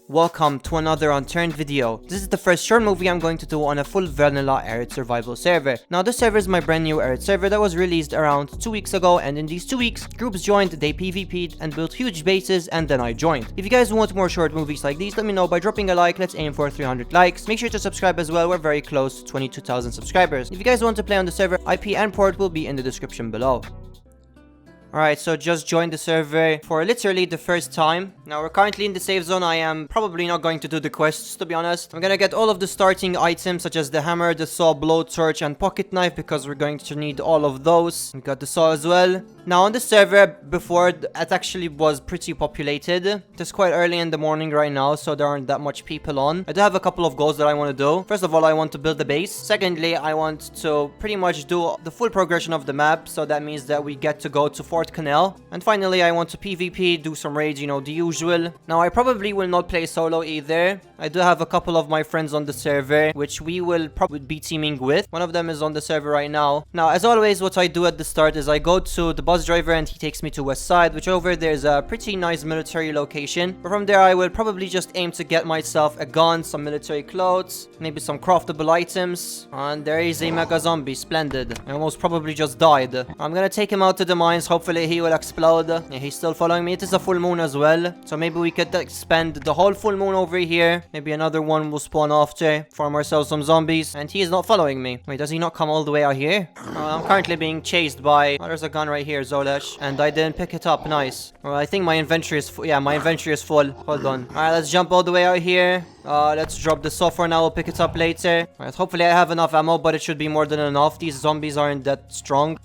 Welcome to another Unturned video. This is the first short movie I'm going to do on a full vanilla Arid survival server. Now this server is my brand new Arid server that was released around 2 weeks ago, and in these 2 weeks, groups joined, they PvP'd and built huge bases, and then I joined. If you guys want more short movies like these, let me know by dropping a like. Let's aim for 300 likes. Make sure to subscribe as well, we're very close to 22,000 subscribers. If you guys want to play on the server, IP and port will be in the description below. Alright, so just joined the server for literally the first time. Now we're currently in the safe zone. I am probably not going to do the quests, to be honest. I'm gonna get all of the starting items such as the hammer, the saw, blowtorch, and pocket knife because we're going to need all of those. We got the saw as well. Now on the server, before, it actually was pretty populated. It's quite early in the morning right now, so there aren't that much people on. I do have a couple of goals that I want to do. First of all, I want to build the base. Secondly, I want to pretty much do the full progression of the map, so that means that we get to go to Fort Canal. And finally, I want to PvP, do some raids, you know, the usual. Now, I probably will not play solo either. I do have a couple of my friends on the server, which we will probably be teaming with. One of them is on the server right now. Now, as always, what I do at the start is I go to the bus driver and he takes me to West Side, which over there is a pretty nice military location. But from there, I will probably just aim to get myself a gun, some military clothes, maybe some craftable items. And there is a mega zombie. Splendid. I almost probably just died. I'm gonna take him out to the mines. Hopefully, he will explode. Yeah, he's still following me. It is a full moon as well. So maybe we could spend the whole full moon over here. Maybe another one will spawn after. Farm ourselves some zombies. And he is not following me. Wait, does he not come all the way out here? I'm currently being chased by... Oh, there's a gun right here, Zolesh. And I didn't pick it up. Nice. Well, I think my inventory is full. Yeah, my inventory is full. Hold on. Alright, let's jump all the way out here. Let's drop the saw for now. We'll pick it up later. Alright, hopefully I have enough ammo, but it should be more than enough. These zombies aren't that strong.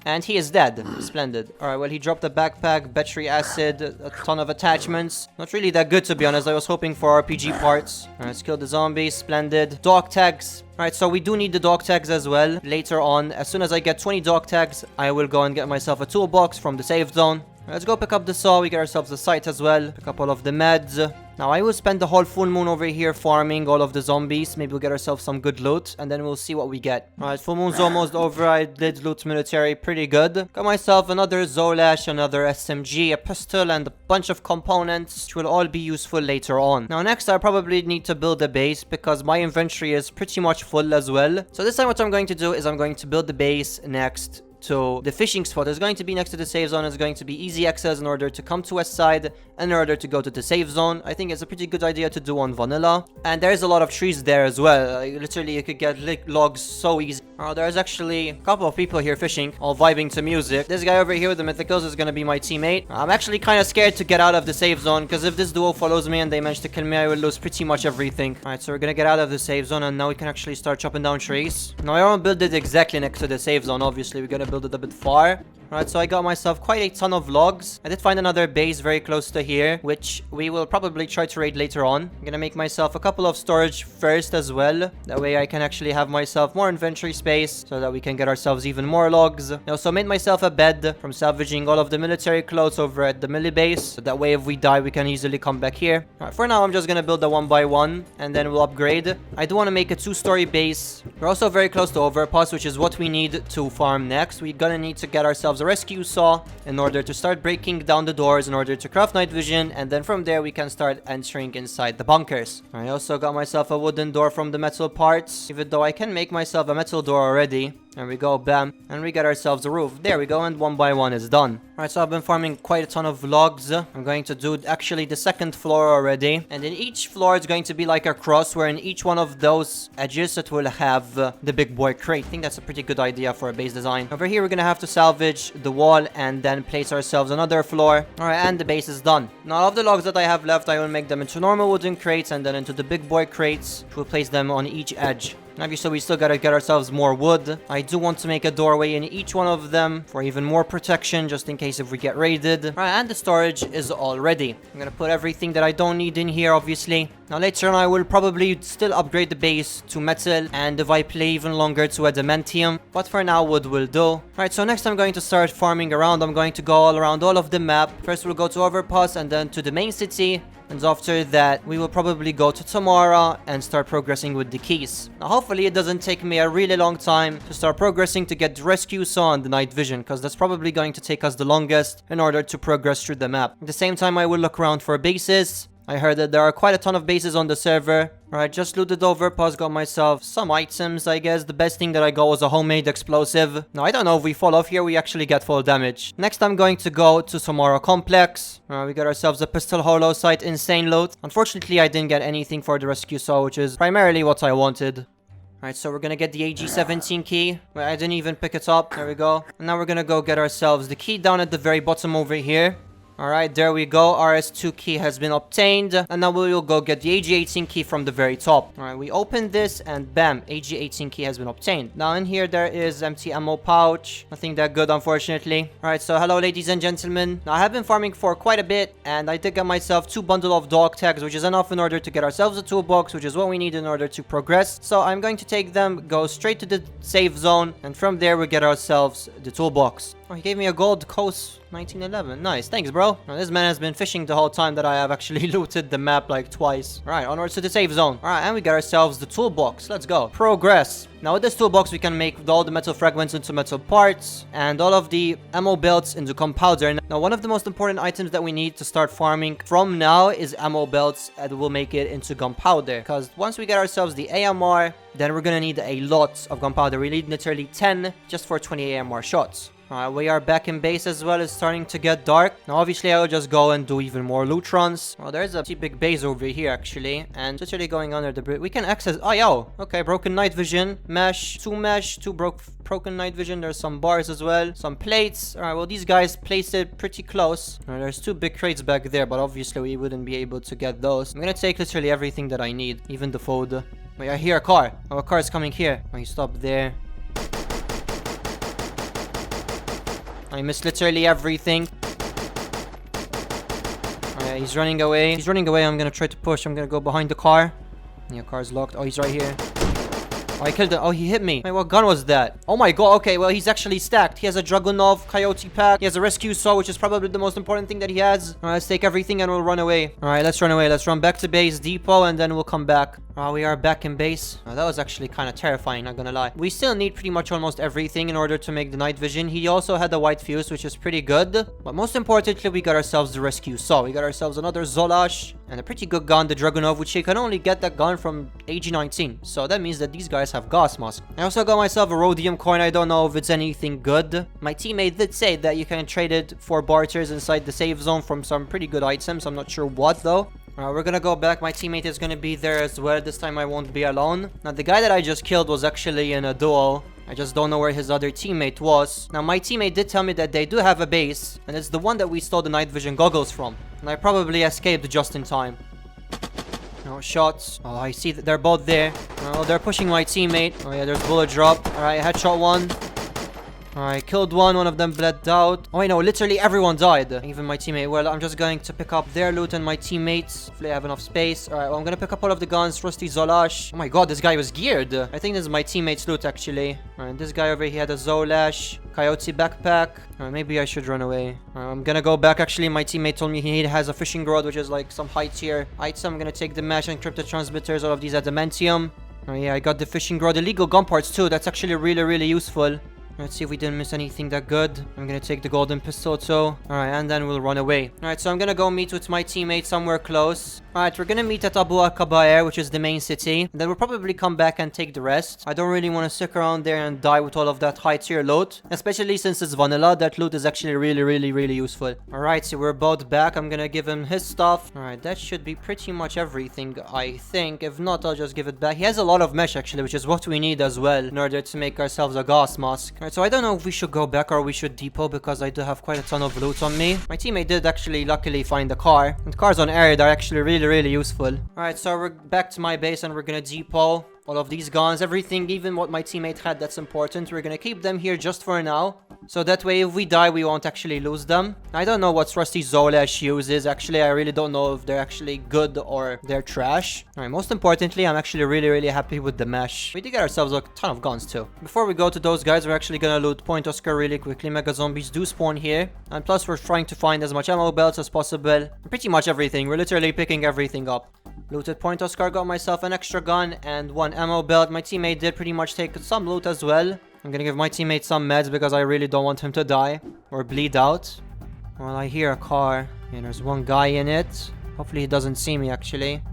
And he is dead. Splendid. Alright, well, he dropped a backpack, battery acid, a ton of attachments. Not really that good, to be honest. I was hoping for RPG parts. Alright, let's kill the zombies. Splendid. Dog tags. Alright, so we do need the dog tags as well later on. As soon as I get 20 dog tags, I will go and get myself a toolbox from the safe zone. Let's go pick up the saw. We get ourselves a sight as well. Pick up all of the meds. Now, I will spend the whole full moon over here farming all of the zombies. Maybe we'll get ourselves some good loot, and then we'll see what we get. Alright, full moon's almost over. I did loot military pretty good. Got myself another Zolash, another SMG, a pistol, and a bunch of components, which will all be useful later on. Now, next, I probably need to build a base, because my inventory is pretty much full as well. So this time, what I'm going to do is I'm going to build the base next to the fishing spot. Is going to be next to the safe zone. It's going to be easy access in order to come to West Side and in order to go to the safe zone. I think it's a pretty good idea to do on vanilla. And there's a lot of trees there as well. Literally, you could get logs so easy. There's actually a couple of people here fishing, all vibing to music. This guy over here with the mythicals is going to be my teammate. I'm actually kind of scared to get out of the safe zone, because if this duo follows me and they manage to kill me, I will lose pretty much everything. Alright, so we're going to get out of the safe zone, and now we can actually start chopping down trees. Now, I won't build it exactly next to the safe zone, obviously. We're going to build it a bit far. Alright, so I got myself quite a ton of logs. I did find another base very close to here, which we will probably try to raid later on. I'm gonna make myself a couple of storage first as well. That way I can actually have myself more inventory space, so that we can get ourselves even more logs. I also made myself a bed from salvaging all of the military clothes over at the melee base. So that way if we die, we can easily come back here. Alright, for now, I'm just gonna build a 1x1, and then we'll upgrade. I do want to make a 2-story base. We're also very close to overpass, which is what we need to farm next. We're gonna need to get ourselves a rescue saw in order to start breaking down the doors, in order to craft night vision, and then from there we can start entering inside the bunkers. I also got myself a wooden door from the metal parts, even though I can make myself a metal door already. There we go, bam. And we get ourselves a roof. There we go, and 1x1 is done. Alright, so I've been farming quite a ton of logs. I'm going to do actually the second floor already. And in each floor, it's going to be like a cross, where in each one of those edges, it will have the big boy crate. I think that's a pretty good idea for a base design. Over here, we're going to have to salvage the wall and then place ourselves another floor. Alright, and the base is done. Now, all of the logs that I have left, I will make them into normal wooden crates and then into the big boy crates, which will place them on each edge. Obviously, we still gotta get ourselves more wood. I do want to make a doorway in each one of them for even more protection, just in case if we get raided. Alright, and the storage is all ready. I'm gonna put everything that I don't need in here, obviously. Now, later on, I will probably still upgrade the base to metal, and if I play even longer, to adamantium. But for now, wood will do. Alright, so next I'm going to start farming around. I'm going to go all around all of the map. First, we'll go to Overpass, and then to the main city. And after that, we will probably go to Tamara and start progressing with the keys. Now, hopefully it doesn't take me a really long time to start progressing to get the rescue saw and the night vision, because that's probably going to take us the longest in order to progress through the map. At the same time, I will look around for bases. I heard that there are quite a ton of bases on the server. Alright, just looted over, got myself some items, I guess. The best thing that I got was a homemade explosive. Now, I don't know if we fall off here, we actually get full damage. Next, I'm going to go to Samara Complex. We got ourselves a pistol holo sight, insane loot. Unfortunately, I didn't get anything for the rescue saw, which is primarily what I wanted. Alright, so we're gonna get the AG-17 key. Wait, I didn't even pick it up. There we go. And now we're gonna go get ourselves the key down at the very bottom over here. Alright, there we go. RS2 key has been obtained. And now we will go get the AG-18 key from the very top. Alright, we open this and bam, AG-18 key has been obtained. Now in here there is empty ammo pouch. Nothing that good, unfortunately. Alright, so hello ladies and gentlemen. Now I have been farming for quite a bit and I did get myself 2 bundles of dog tags, which is enough in order to get ourselves a toolbox, which is what we need in order to progress. So I'm going to take them, go straight to the safe zone, and from there we get ourselves the toolbox. Oh, he gave me a gold coast 1911. Nice. Thanks, bro. Now, this man has been fishing the whole time that I have actually looted the map like twice. All right, onwards to the safe zone. All right, and we got ourselves the toolbox. Let's go. Progress. Now, with this toolbox, we can make all the metal fragments into metal parts and all of the ammo belts into gunpowder. Now, one of the most important items that we need to start farming from now is ammo belts, and we'll make it into gunpowder. Because once we get ourselves the AMR, then we're gonna need a lot of gunpowder. We need literally 10 just for 20 AMR shots. Alright, we are back in base as well. It's starting to get dark. Now, obviously, I'll just go and do even more loot runs. Well, there's a pretty big base over here, actually. And literally going under the bridge. We can access... Oh, yo! Okay, broken night vision. Mesh. 2 mesh. 2 broken night vision. There's some bars as well. Some plates. Alright, well, these guys placed it pretty close. There's 2 big crates back there, but obviously, we wouldn't be able to get those. I'm gonna take literally everything that I need. Even the food. Wait, I hear a car. Oh, a car is coming here. Oh, you stop there. I missed literally everything. Oh, yeah, he's running away. He's running away. I'm gonna try to push. I'm gonna go behind the car. Yeah, car's locked. Oh, he's right here. Oh, I killed him. Oh, he hit me. Wait, what gun was that? Oh my god. Okay, well, he's actually stacked. He has a Dragunov Coyote pack. He has a rescue saw, which is probably the most important thing that he has. Alright, let's take everything and we'll run away. Alright, let's run away. Let's run back to base depot and then we'll come back. We are back in base. Oh, that was actually kind of terrifying, not gonna lie. We still need pretty much almost everything in order to make the night vision. He also had the white fuse, which is pretty good. But most importantly, we got ourselves the rescue saw. We got ourselves another Zolash and a pretty good gun, the Dragunov, which you can only get that gun from AG-19. So that means that these guys have gas mask. I also got myself a rhodium coin. I don't know if it's anything good. My teammate did say that you can trade it for barters inside the safe zone from some pretty good items. I'm not sure what though. Alright, we're gonna go back. My teammate is gonna be there as well. This time I won't be alone. Now, the guy that I just killed was actually in a duel. I just don't know where his other teammate was. Now, my teammate did tell me that they do have a base, and it's the one that we stole the night vision goggles from. And I probably escaped just in time. No shots. Oh, I see that they're both there. Oh, they're pushing my teammate. Oh, yeah, there's bullet drop. Alright, headshot one. Alright, killed one of them bled out. Oh, wait, no, literally everyone died. Even my teammate. Well, I'm just going to pick up their loot and my teammates. Hopefully I have enough space. Alright, well, I'm gonna pick up all of the guns. Rusty Zolash. Oh my god, this guy was geared. I think this is my teammate's loot, actually. Alright, this guy over here had a Zolash. Coyote backpack. Alright, maybe I should run away. I'm gonna go back. Actually, my teammate told me he has a fishing rod, which is like some high tier item. I'm gonna take the mesh, encrypted transmitters, all of these adamantium. Oh yeah, I got the fishing rod. Illegal gun parts too. That's actually really, really useful. Let's see if we didn't miss anything that good. I'm gonna take the golden pistol too. Alright, and then we'll run away. Alright, so I'm gonna go meet with my teammate somewhere close. Alright, we're gonna meet at Abu Akabair, which is the main city. And then we'll probably come back and take the rest. I don't really want to stick around there and die with all of that high tier loot. Especially since it's vanilla, that loot is actually really, really, really useful. Alright, so we're both back. I'm gonna give him his stuff. Alright, that should be pretty much everything, I think. If not, I'll just give it back. He has a lot of mesh actually, which is what we need as well in order to make ourselves a gas mask. Alright, so I don't know if we should go back or we should depot because I do have quite a ton of loot on me. My teammate did actually luckily find a car. And cars on Arid are actually really, really useful. Alright, so we're back to my base and we're gonna depot all of these guns, everything, even what my teammate had that's important. We're gonna keep them here just for now. So that way, if we die, we won't actually lose them. I don't know what Rusty Zolash uses. Actually, I really don't know if they're actually good or they're trash. Alright, most importantly, I'm actually really happy with the mesh. We did get ourselves a ton of guns too. Before we go to those guys, we're actually gonna loot Point Oscar really quickly. Mega zombies do spawn here. And plus, we're trying to find as much ammo belts as possible. Pretty much everything. We're literally picking everything up. Looted Point Oscar, got myself an extra gun and one ammo belt. My teammate did pretty much take some loot as well. I'm gonna give my teammate some meds because I really don't want him to die or bleed out. Well, I hear a car and there's one guy in it. Hopefully he doesn't see me actually.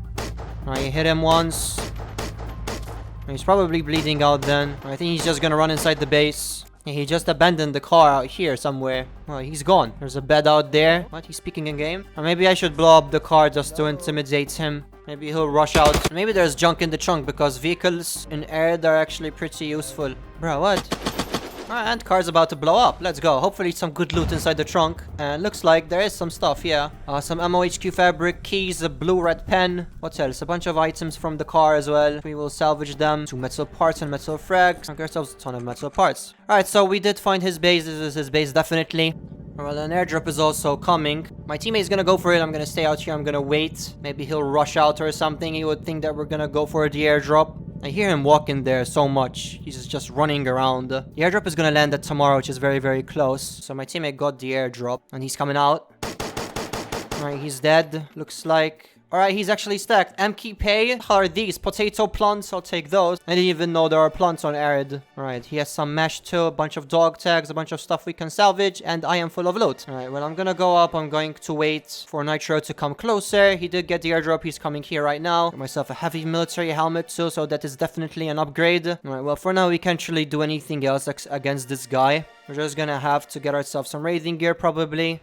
I hit him once. He's probably bleeding out then. I think he's just gonna run inside the base. He just abandoned the car out here somewhere. Well, he's gone. There's a bed out there. What? He's speaking in game? Or maybe I should blow up the car just to intimidate him. Maybe he'll rush out. Maybe there's junk in the trunk because vehicles in Arid are actually pretty useful. Bro, what? Alright, and car's about to blow up. Let's go. Hopefully some good loot inside the trunk. And looks like there is some stuff, yeah. Some ammo, HQ fabric, keys, a blue-red pen. What else? A bunch of items from the car as well. We will salvage them. 2 metal parts and metal frags. Get ourselves a ton of metal parts. Alright, so we did find his base. This is his base, definitely. Well, an airdrop is also coming. My teammate's gonna go for it. I'm gonna stay out here. I'm gonna wait. Maybe he'll rush out or something. He would think that we're gonna go for the airdrop. I hear him walking there so much. He's just running around. The airdrop is gonna land at tomorrow, which is very close. So my teammate got the airdrop and he's coming out. Alright, he's dead. Looks like. Alright, he's actually stacked. MK Pay. How are these? Potato plants. I'll take those. I didn't even know there are plants on Arid. Alright, he has some mesh too. A bunch of dog tags. A bunch of stuff we can salvage. And I am full of loot. Alright, well, I'm gonna go up. I'm going to wait for Nitro to come closer. He did get the airdrop. He's coming here right now. Got myself a heavy military helmet too. So that is definitely an upgrade. Alright, well, for now, we can't really do anything else against this guy. We're just gonna have to get ourselves some raiding gear probably.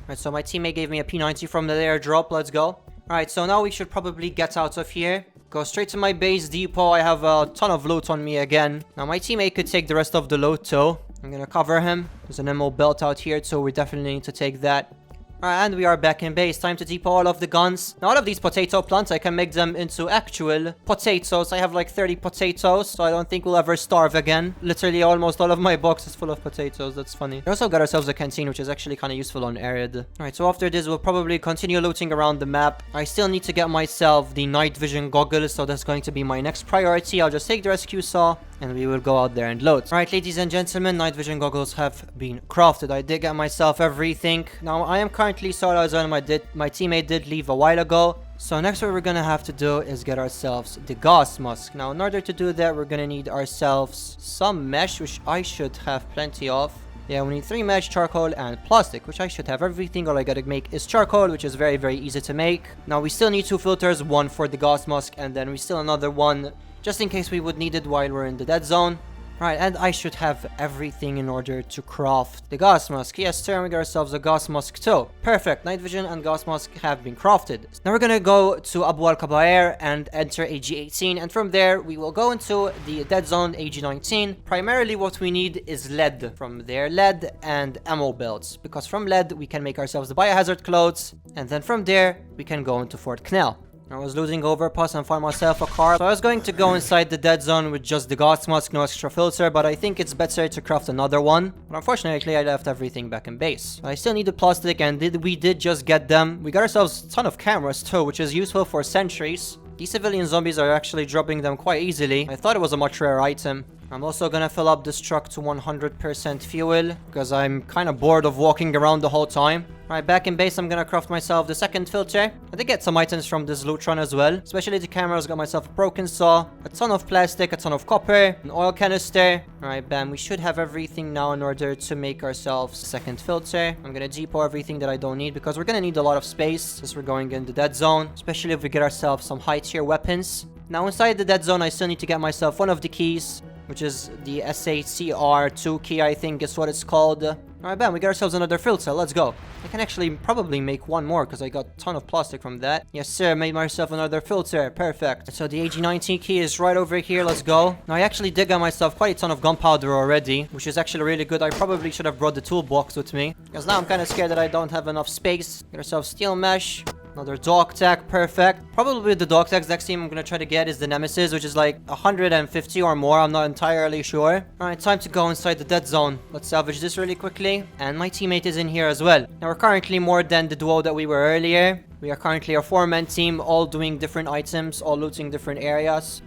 Alright, so my teammate gave me a P90 from the airdrop. Let's go. Alright, so now we should probably get out of here. Go straight to my base depot. I have a ton of loot on me again. Now, my teammate could take the rest of the loot too. I'm gonna cover him. There's an ammo belt out here, so we definitely need to take that. Alright, and we are back in base. Time to depot all of the guns. Now, all of these potato plants, I can make them into actual potatoes. I have like 30 potatoes, so I don't think we'll ever starve again. Literally, almost all of my box is full of potatoes. That's funny. We also got ourselves a canteen, which is actually kind of useful on Arid. Alright, so after this, we'll probably continue looting around the map. I still need to get myself the night vision goggles, so that's going to be my next priority. I'll just take the rescue saw, and we will go out there and load. Alright, ladies and gentlemen, night vision goggles have been crafted. I did get myself everything. Now, I am currently solo as well. My teammate did leave a while ago. So next what we're gonna have to do is get ourselves the gas mask. Now, in order to do that, we're gonna need ourselves some mesh, which I should have plenty of. Yeah, we need 3 mesh, charcoal, and plastic, which I should have everything. All I gotta make is charcoal, which is very easy to make. Now, we still need 2 filters, one for the gas mask, and then we still another one just in case we would need it while we're in the dead zone. Right, and I should have everything in order to craft the gas mask. Yes, sir, we got ourselves a gas mask too. Perfect, night vision and gas mask have been crafted. Now we're gonna go to Abu al-Kabair and enter AG18, and from there we will go into the dead zone AG19. Primarily what we need is lead. From there, lead and ammo belts, because from lead we can make ourselves the biohazard clothes, and then from there we can go into Fort Knell. I was losing overpass and found myself a car, so I was going to go inside the dead zone with just the gas mask, no extra filter, but I think it's better to craft another one. But unfortunately, I left everything back in base. I still need the plastic, and we did just get them. We got ourselves a ton of cameras too, which is useful for sentries. These civilian zombies are actually dropping them quite easily. I thought it was a much rare item. I'm also gonna fill up this truck to 100% fuel, because I'm kind of bored of walking around the whole time. Alright, back in base, I'm gonna craft myself the second filter. I did get some items from this loot run as well, especially the cameras. Got myself a broken saw, a ton of plastic, a ton of copper, an oil canister. Alright, bam, we should have everything now in order to make ourselves a second filter. I'm gonna depot everything that I don't need, because we're gonna need a lot of space since we're going in the dead zone, especially if we get ourselves some high tier weapons. Now, inside the dead zone, I still need to get myself one of the keys, which is the SACR2 key, I think is what it's called. Alright, bam, we got ourselves another filter. Let's go. I can actually probably make one more because I got a ton of plastic from that. Yes, sir, made myself another filter. Perfect. So the AG19 key is right over here. Let's go. Now, I actually did get myself quite a ton of gunpowder already, which is actually really good. I probably should have brought the toolbox with me, because now I'm kind of scared that I don't have enough space. Get ourselves steel mesh. Another dog tag, perfect. Probably the dog tags next team I'm gonna try to get is the Nemesis, which is like 150 or more. I'm not entirely sure. Alright, time to go inside the dead zone. Let's salvage this really quickly. And my teammate is in here as well. Now we're currently more than the duo that we were earlier. We are currently a 4-man team, all doing different items, all looting different areas.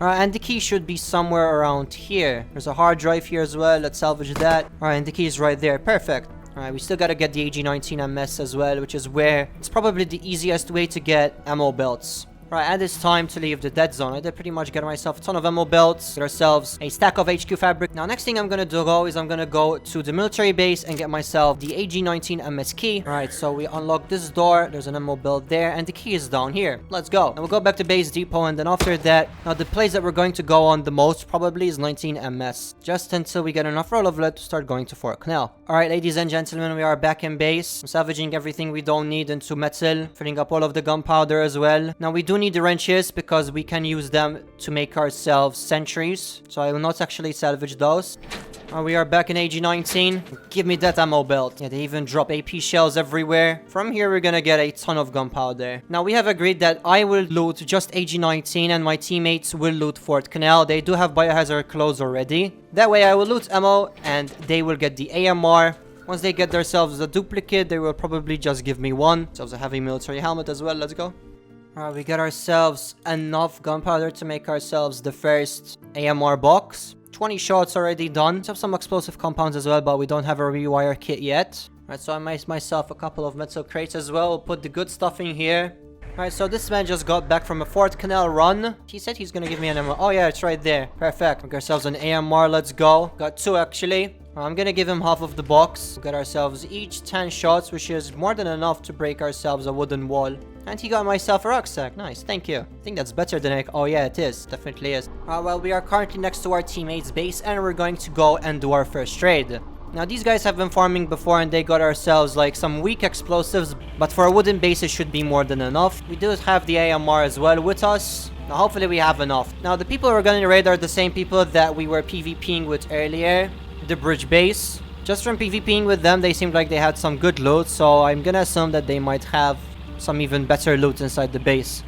Alright, and the key should be somewhere around here. There's a hard drive here as well. Let's salvage that. Alright, and the key is right there. Perfect. Alright, we still gotta get the AG-19 MS as well, which is where it's probably the easiest way to get ammo belts. Right, and it's time to leave the dead zone. I did pretty much get myself a ton of ammo belts, get ourselves a stack of HQ fabric. Now, next thing I'm gonna do is I'm gonna go to the military base and get myself the AG-19 MS key. Alright, so we unlock this door. There's an ammo belt there, and the key is down here. Let's go. And we'll go back to base depot, and then after that, now the place that we're going to go on the most probably is 19 MS. Just until we get enough roll of lead to start going to Fort Knell. Alright, ladies and gentlemen, we are back in base. I'm salvaging everything we don't need into metal, filling up all of the gunpowder as well. Now, we do need the wrenches because we can use them to make ourselves sentries. So I will not actually salvage those. We are back in AG-19. Give me that ammo belt. Yeah, they even drop AP shells everywhere. From here, we're gonna get a ton of gunpowder. Now, we have agreed that I will loot just AG-19 and my teammates will loot Fort Knell. They do have biohazard clothes already. That way, I will loot ammo and they will get the AMR. Once they get themselves a duplicate, they will probably just give me one. So a heavy military helmet as well. Let's go. Alright, we got ourselves enough gunpowder to make ourselves the first AMR box. 20 shots already done. We have some explosive compounds as well, but we don't have a rewire kit yet. Alright, so I made myself a couple of metal crates as well. We'll put the good stuff in here. Alright, so this man just got back from a Fort Knell run. He said he's gonna give me an AMR. Oh yeah, it's right there. Perfect. We got ourselves an AMR. Let's go. Got 2 actually. I'm gonna give him half of the box. We got ourselves each 10 shots, which is more than enough to break ourselves a wooden wall. And he got myself a rucksack. Nice, thank you. I think that's better than oh yeah, it is. Definitely is. Well, we are currently next to our teammates' base and we're going to go and do our first trade. Now, these guys have been farming before and they got ourselves like some weak explosives, but for a wooden base, it should be more than enough. We do have the AMR as well with us. Now, hopefully we have enough. Now, the people we're going to raid are the same people that we were PvPing with earlier. The bridge base. Just from PvPing with them, they seemed like they had some good loot, so I'm gonna assume that they might have some even better loot inside the base.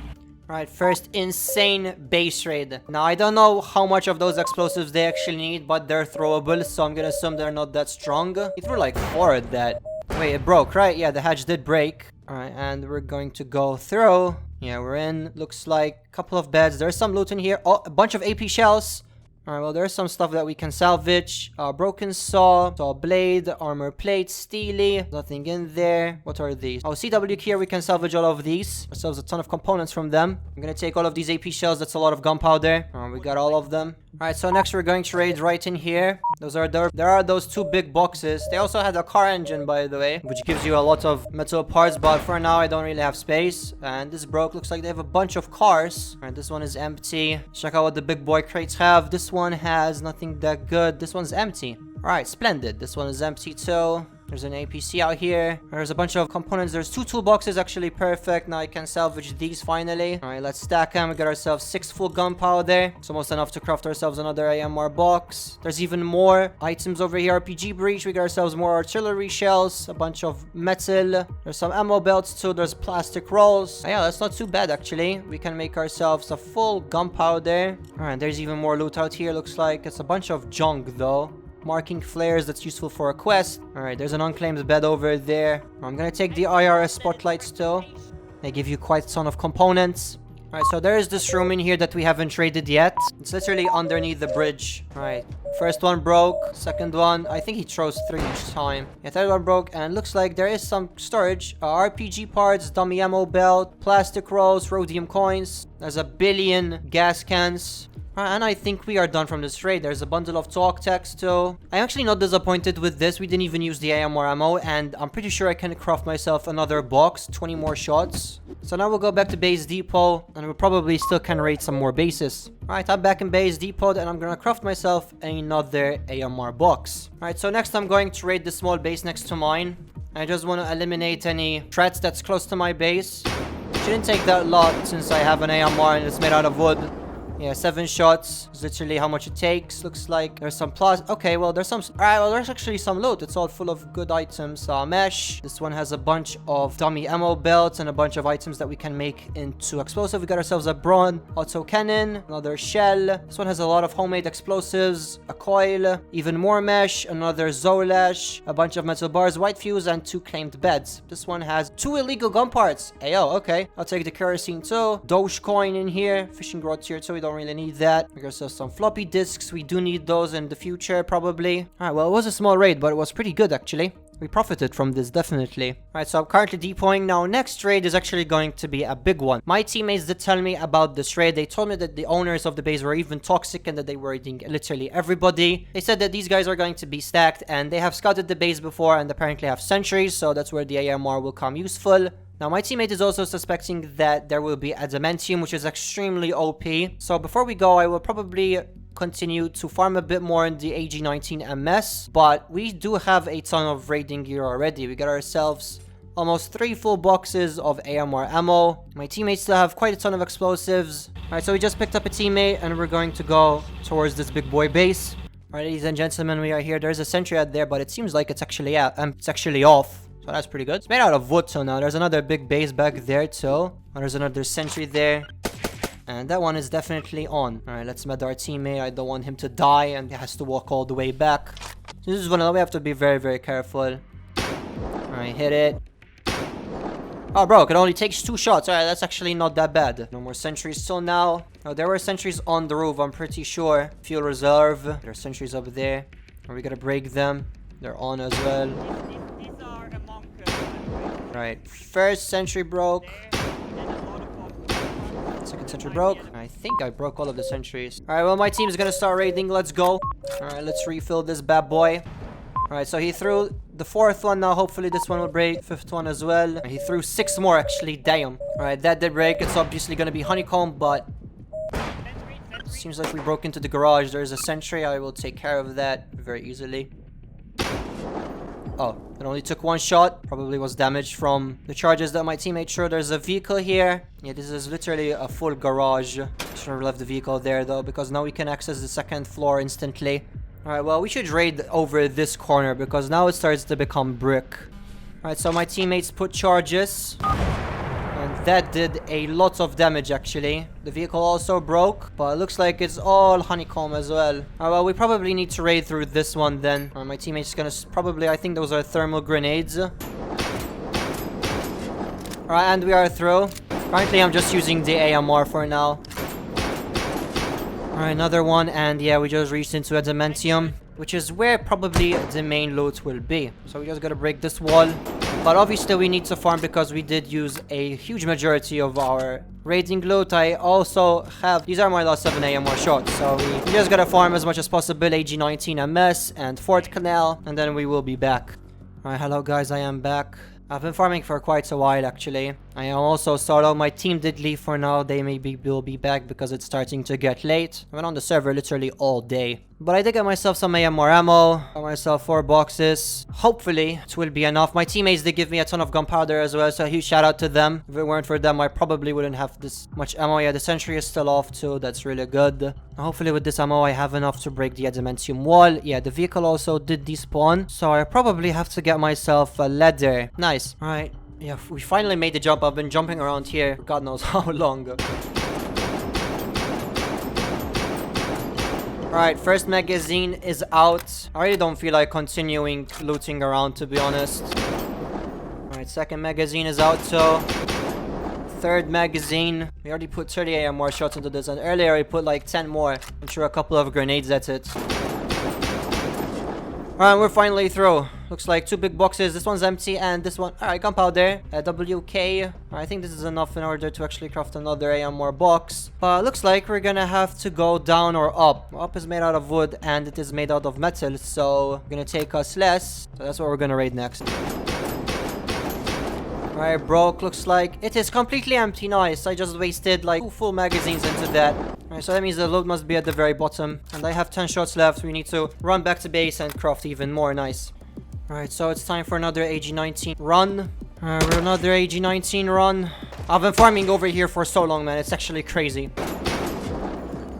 Alright, first insane base raid. Now, I don't know how much of those explosives they actually need, but they're throwable, so I'm gonna assume they're not that strong. He threw like 4 at that. Wait, it broke, right? Yeah, the hatch did break. Alright, and we're going to go through. Yeah, we're in. Looks like a couple of beds. There's some loot in here. Oh, a bunch of AP shells. Alright, well, there's some stuff that we can salvage. Broken saw blade, armor plate, steely. Nothing in there. What are these? Oh, CW here, we can salvage all of these. Ourselves a ton of components from them. I'm gonna take all of these AP shells. That's a lot of gunpowder. We got all of them. Alright, so next we're going to raid right in here. There are those 2 big boxes. They also had a car engine, by the way, which gives you a lot of metal parts, but for now I don't really have space. And this broke. Looks like they have a bunch of cars. Alright, this one is empty. Check out what the big boy crates have. This one has nothing that good. This one's empty. Alright, splendid. This one is empty too. There's an APC out here. There's a bunch of components. There's 2 toolboxes, actually perfect. Now I can salvage these finally. Alright, let's stack them. We got ourselves 6 full gunpowder. It's almost enough to craft ourselves another AMR box. There's even more items over here. RPG breach. We got ourselves more artillery shells. A bunch of metal. There's some ammo belts too. There's plastic rolls. Yeah, that's not too bad actually. We can make ourselves a full gunpowder. Alright, there's even more loot out here. Looks like it's a bunch of junk though. Marking flares, that's useful for a quest. Alright, there's an unclaimed bed over there. I'm gonna take the IRS spotlights too. They give you quite a ton of components. Alright, so there is this room in here that we haven't traded yet. It's literally underneath the bridge. Alright, first one broke. Second one, I think he throws 3 each time. Yeah, third one broke, and it looks like there is some storage. RPG parts, dummy ammo belt, plastic rolls, rhodium coins. There's a billion gas cans. And I think we are done from this raid. There's a bundle of talk text too. I'm actually not disappointed with this. We didn't even use the AMR ammo, and I'm pretty sure I can craft myself another box, 20 more shots. So now we'll go back to base depot, and we probably still can raid some more bases. Alright, I'm back in base depot, and I'm gonna craft myself another AMR box. Alright, so next I'm going to raid the small base next to mine. I just want to eliminate any threats that's close to my base. Shouldn't take that lot since I have an AMR and it's made out of wood. Yeah, 7 shots is literally how much it takes. Looks like there's some plus. Okay, well, there's some. Alright, well, there's actually some loot. It's all full of good items. Mesh. This one has a bunch of dummy ammo belts and a bunch of items that we can make into explosive. We got ourselves a Braun auto cannon, another shell. This one has a lot of homemade explosives, a coil, even more mesh, another Zolash, a bunch of metal bars, white fuse, and 2 claimed beds. This one has 2 illegal gun parts. Ayo, okay. I'll take the kerosene too. Dogecoin in here. Fishing rod tier 2. We don't really need that. We got ourselves some floppy disks. We do need those in the future, probably. Alright, well, it was a small raid, but it was pretty good, actually. We profited from this, definitely. Alright, so I'm currently depoting now. Next raid is actually going to be a big one. My teammates did tell me about this raid. They told me that the owners of the base were even toxic and that they were raiding literally everybody. They said that these guys are going to be stacked and they have scouted the base before and apparently have sentries, so that's where the AMR will come useful. Now, my teammate is also suspecting that there will be adamantium, which is extremely OP. So before we go, I will probably continue to farm a bit more in the AG19 MS, but we do have a ton of raiding gear already. We got ourselves almost 3 full boxes of AMR ammo. My teammates still have quite a ton of explosives. Alright, so we just picked up a teammate and we're going to go towards this big boy base. Alright, ladies and gentlemen, we are here. There's a sentry out there, but it seems like it's actually out. It's actually off. So that's pretty good. It's made out of wood, so now there's another big base back there too. There's another sentry there. And that one is definitely on. Alright, let's med our teammate. I don't want him to die and he has to walk all the way back. So this is one we have to be very, very careful. Alright, hit it. Oh, bro, it only takes 2 shots. Alright, that's actually not that bad. No more sentries till now. Oh, there were sentries on the roof, I'm pretty sure. Fuel reserve. There are sentries up there. Are we gonna break them? They're on as well. Right, first sentry broke. Second sentry broke. I think I broke all of the sentries. Alright, well, my team is gonna start raiding. Let's go. Alright, let's refill this bad boy. Alright, so he threw the 4th one now. Hopefully this one will break. 5th one as well. He threw 6 more, actually. Damn. Alright, that did break. It's obviously gonna be honeycomb, but seems like we broke into the garage. There's a sentry. I will take care of that very easily. Oh, it only took 1 shot. Probably was damaged from the charges that my teammate threw. There's a vehicle here. Yeah, this is literally a full garage. Should have left the vehicle there though, because now we can access the 2nd floor instantly. Alright, well, we should raid over this corner because now it starts to become brick. Alright, so my teammates put charges. And that did a lot of damage, actually. The vehicle also broke, but it looks like it's all honeycomb as well. Alright, well, we probably need to raid through this one then. My teammate's gonna probably, I think those are thermal grenades. Alright, and we are through. Currently, I'm just using the AMR for now. Alright, another one, and yeah, we just reached into adamantium, which is where probably the main loot will be. So we just gotta break this wall. But obviously we need to farm because we did use a huge majority of our raiding loot. I also have... These are my last 7 AMR shots. So we just gotta farm as much as possible. AG19 MS and Fort Canal. And then we will be back. Alright, hello guys, I am back. I've been farming for quite a while, actually. I am also solo. My team did leave for now. They maybe will be back because it's starting to get late. I went on the server literally all day. But I did get myself some AMR ammo. Got myself 4 boxes. Hopefully, it will be enough. My teammates did give me a ton of gunpowder as well, so a huge shout out to them. If it weren't for them, I probably wouldn't have this much ammo. Yeah, the sentry is still off too. That's really good. Hopefully with this ammo, I have enough to break the adamantium wall. Yeah, the vehicle also did despawn. So I probably have to get myself a ladder. Nice. Alright. Yeah, we finally made the jump. I've been jumping around here for God knows how long. Alright, first magazine is out. I really don't feel like continuing looting around, to be honest. Alright, second magazine is out, so... Third magazine. We already put 30 AMR shots into this, and earlier I put like 10 more. I'm sure a couple of grenades, that's it. Alright, we're finally through. Looks like 2 big boxes. This one's empty, and this one... Alright, gunpowder. WK. I think this is enough in order to actually craft another AMR box. But looks like we're gonna have to go down or up. Up is made out of wood, and it is made out of metal, so... Gonna take us less. So that's what we're gonna raid next. Alright, broke. Looks like it is completely empty. Nice. I just wasted like 2 full magazines into that. Alright, so that means the loot must be at the very bottom. And I have 10 shots left. We need to run back to base and craft even more. Nice. Alright, so it's time for another AG19 run. Another AG19 run. I've been farming over here for so long, man. It's actually crazy.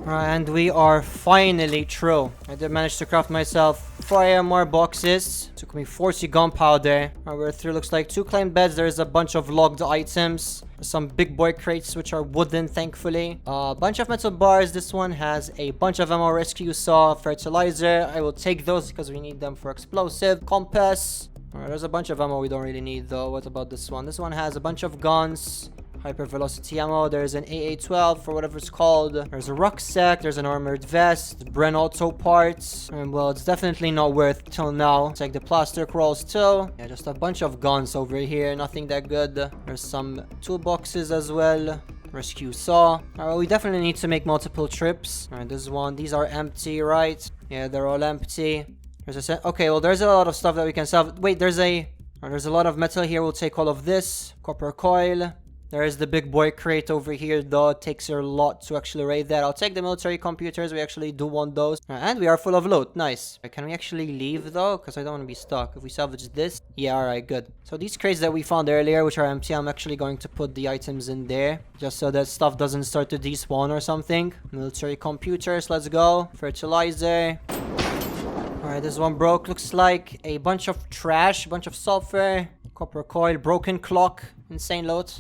Alright, and we are finally through. I did manage to craft myself 4 AMR boxes. Took me 40 gunpowder. Alright, we're through. Looks like 2 claim beds. There's a bunch of logged items. Some big boy crates which are wooden, thankfully. A bunch of metal bars. This one has a bunch of ammo, rescue saw, fertilizer. I will take those because we need them for explosive. Compass. Alright, there's a bunch of ammo we don't really need though. What about this one? This one has a bunch of guns. Hyper velocity ammo. There's an AA-12 for whatever it's called. There's a rucksack. There's an armored vest. Bren auto parts. And well, it's definitely not worth till now. Take the plaster crawls too. Yeah, just a bunch of guns over here. Nothing that good. There's some toolboxes as well. Rescue saw. Alright, we definitely need to make multiple trips. Alright, this one. These are empty, right? Yeah, they're all empty. There's a okay, well, there's a lot of stuff that we can sell. Wait, there's a lot of metal here. We'll take all of this. Copper coil. There is the big boy crate over here, though. It takes a lot to actually raid that. I'll take the military computers. We actually do want those. And we are full of loot. Nice. Can we actually leave, though? Because I don't want to be stuck. If we salvage this. Yeah, alright, good. So these crates that we found earlier, which are empty, I'm actually going to put the items in there. Just so that stuff doesn't start to despawn or something. Military computers, let's go. Fertilizer. Alright, this one broke. Looks like a bunch of trash. Bunch of sulfur. Copper coil. Broken clock. Insane loot.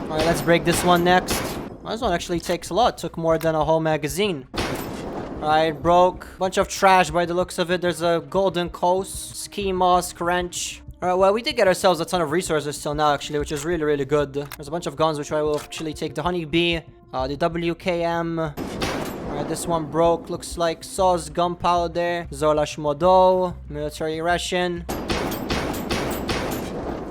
Alright, let's break this one next. Well, this one actually takes a lot. Took more than a whole magazine. Alright, broke. Bunch of trash by the looks of it. There's a golden coast. Ski mask, wrench. Alright, well, we did get ourselves a ton of resources till now, actually, which is really, really good. There's a bunch of guns, which I will actually take. The honeybee. The WKM. Alright, this one broke. Looks like saws, gunpowder. Zolash Modo. Military ration.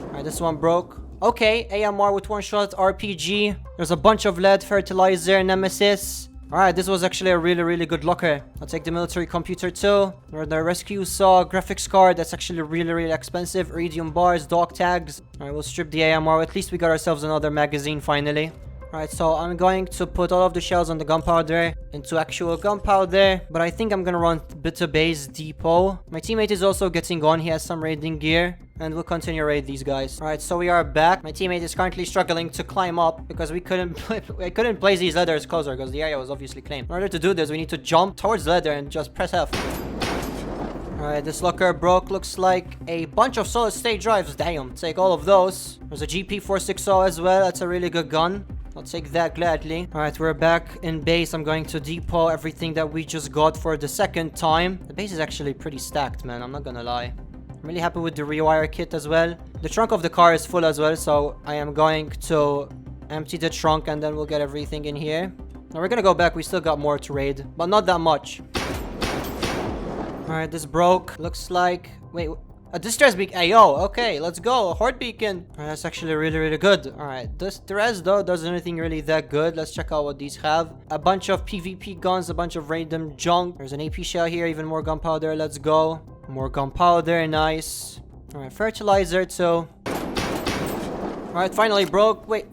Alright, this one broke. Okay, AMR with one shot, RPG. There's a bunch of lead, fertilizer, nemesis. Alright, this was actually a really, really good locker. I'll take the military computer too. Or the rescue saw, graphics card. That's actually really, really expensive. Iridium bars, dog tags. Alright, we'll strip the AMR. At least we got ourselves another magazine finally. Alright, so I'm going to put all of the shells on the gunpowder into actual gunpowder. But I think I'm gonna run to base depot. My teammate is also getting on. He has some raiding gear. And we'll continue to raid these guys. Alright, so we are back. My teammate is currently struggling to climb up because we couldn't place these ladders closer because the area was obviously claimed. In order to do this, we need to jump towards the ladder and just press F. Alright, this locker broke. Looks like a bunch of solid state drives. Damn, take all of those. There's a GP460 as well. That's a really good gun. I'll take that gladly. Alright, we're back in base. I'm going to depot everything that we just got for the second time. The base is actually pretty stacked, man. I'm not gonna lie. I'm really happy with the rewire kit as well. The trunk of the car is full as well, so I am going to empty the trunk and then we'll get everything in here. Now we're gonna go back. We still got more to raid, but not that much. Alright, this broke. Looks like... Wait, a distress beacon. Hey, yo, okay, let's go. A horde beacon. Alright, that's actually really, really good. Alright, the rest, though, doesn't anything really that good. Let's check out what these have. A bunch of PvP guns, a bunch of random junk. There's an AP shell here, even more gunpowder. Let's go. More gunpowder, nice. Alright, fertilizer too. Alright, finally broke. Wait,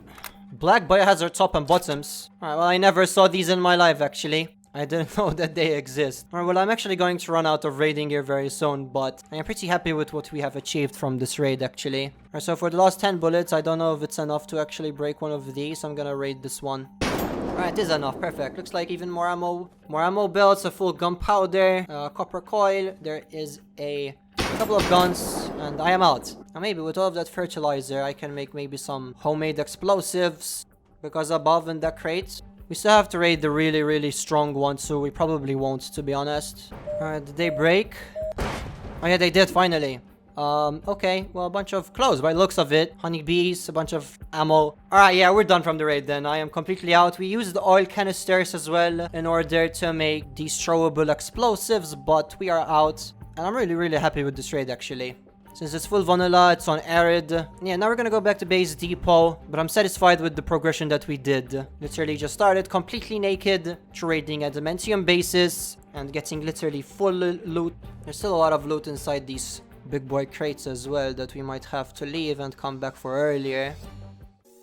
black biohazard top and bottoms. Alright, well, I never saw these in my life, actually. I didn't know that they exist. Alright, well, I'm actually going to run out of raiding here very soon, but I am pretty happy with what we have achieved from this raid, actually. Alright, so for the last 10 bullets, I don't know if it's enough to actually break one of these. So I'm gonna raid this one. Alright, this is enough. Perfect. Looks like even more ammo. More ammo belts, a full gunpowder, copper coil. There is a couple of guns, and I am out. Now maybe with all of that fertilizer, I can make maybe some homemade explosives. Because above in that crate, we still have to raid the really, really strong one, so we probably won't, to be honest. Alright, did they break? Oh yeah, they did, finally. Okay, well, a bunch of clothes by the looks of it. Honeybees, a bunch of ammo. Alright, yeah, we're done from the raid then. I am completely out. We used the oil canisters as well in order to make these throwable explosives, but we are out. And I'm really, really happy with this raid, actually. Since it's full vanilla, it's on Arid. Yeah, now we're gonna go back to base depot, but I'm satisfied with the progression that we did. Literally just started completely naked, trading adamantium bases, and getting literally full loot. There's still a lot of loot inside these big boy crates as well that we might have to leave and come back for earlier.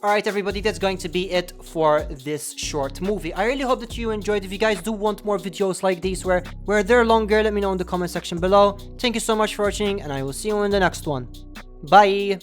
Alright everybody, that's going to be it for this short movie. I really hope that you enjoyed. If you guys do want more videos like these where they're longer, let me know in the comment section below. Thank you so much for watching, and I will see you in the next one. Bye!